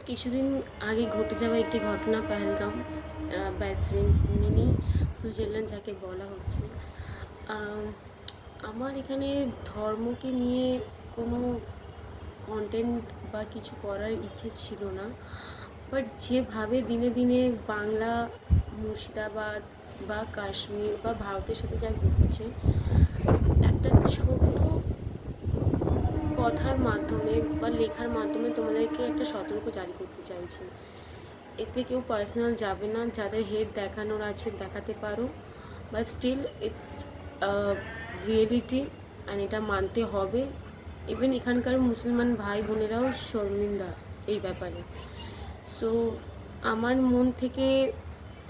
কিছুদিন আগে ঘটে যাওয়া একটি ঘটনা পেহেলগাম ব্যাসরিন মিনি সুইজারল্যান্ড যাকে বলা হচ্ছে। আহ, আমার এখানে ধর্মকে নিয়ে কোনো কন্টেন্ট বা কিছু করার ইচ্ছে ছিল না, বাট যেভাবে দিনে দিনে বাংলা, মুর্শিদাবাদ বা কাশ্মীর বা ভারতের সাথে যা ঘটছে, একটা ছোট কথার মাধ্যমে বা লেখার মাধ্যমে তোমাদেরকে একটা সতর্ক জারি করতে চাইছি। এতে কেউ পার্সোনাল যাবে না, যাদের হেড দেখানোর আছে দেখাতে পারো, but still it's reality and এটা মানতে হবে। ইভেন এখানকার মুসলমান ভাই বোনেরাও শর্মিন্দা এই ব্যাপারে। সো আমার মন থেকে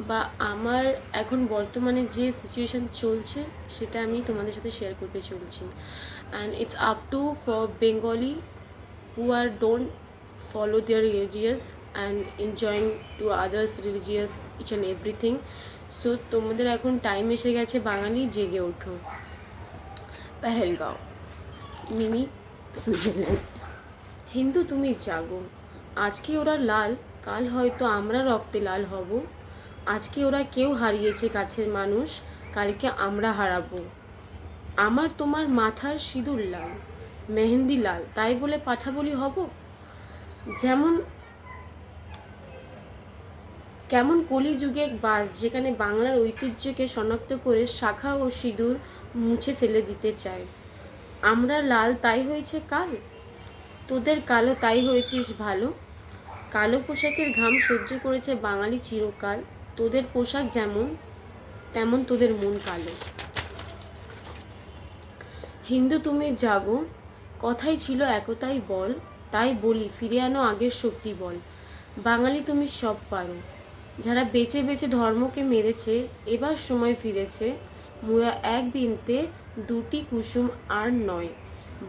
বা আমার এখন বর্তমানে যে সিচুয়েশান চলছে সেটা আমি তোমাদের সাথে শেয়ার করতে চলছি। And it's up to for Bengali who are don't follow their religious and enjoying to others religious each and everything. So তোমাদের এখন টাইম এসে গেছে, বাঙালি জেগে ওঠো। Pahalgam mini Switzerland. হিন্দু তুমি জাগো, আজকে ওরা লাল, কাল হয়তো আমরা রক্তে লাল হব। আজকে ওরা কেউ হারিয়েছে কাছের মানুষ, কালকে আমরা হারাবো। আমার তোমার মাথার সিঁদুর লাল, মেহেন্দি লাল, তাই বলে পাঠা বলি হব? যেমন কেমন কলিযুগে বাস, যেখানে বাংলার ঐতিহ্যকে শনাক্ত করে শাখা ও সিঁদুর মুছে ফেলে দিতে চায়। আমরা লাল তাই হয়েছে কাল, তোদের কালো তাই হয়েছিস ভালো। কালো পোশাকের ঘাম সহ্য করেছে বাঙালি চিরকাল, তোদের পোশাক যেমন তেমন তোদের মন কালো। হিন্দু তুমি জাগো, কথাই ছিল একতাই বল, তাই বলি ফিরে আনো আগের শক্তি বল। বাঙালি তুমি সব পারো, যারা বেঁচে বেঁচে ধর্মকে মেরেছে, এবার সময় ফিরেছে। মুয়া এক বিনতে দুটি কুসুম আর নয়।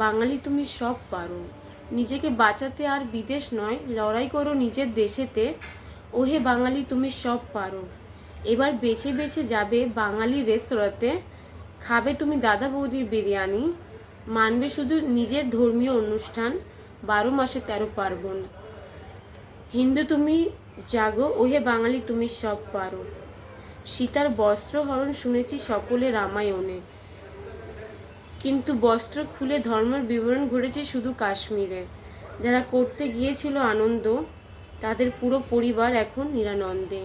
বাঙালি তুমি সব পারো, নিজেকে বাঁচাতে আর বিদেশ নয়, লড়াই করো নিজের দেশেতে। ওহে বাঙালি তুমি সব পারো, এবার বেছে বেছে যাবে বাঙালি রেস্তোরাঁতে। খাবে তুমি দাদা বৌদির বিরিয়ানি, মানবে শুধু নিজের ধর্মীয় অনুষ্ঠান, 12 মাসে 13 পার্বণ। হিন্দু তুমি জাগো, ওহে বাঙালি তুমি সব পারো। সীতার বস্ত্রহরণ শুনেছি সকলে রামায়ণে, কিন্তু বস্ত্র খুলে ধর্মের বিবরণ ঘটেছে শুধু কাশ্মীরে। যারা করতে গিয়েছিল আনন্দ, তাদের পুরো পরিবার এখন নিরানন্দে।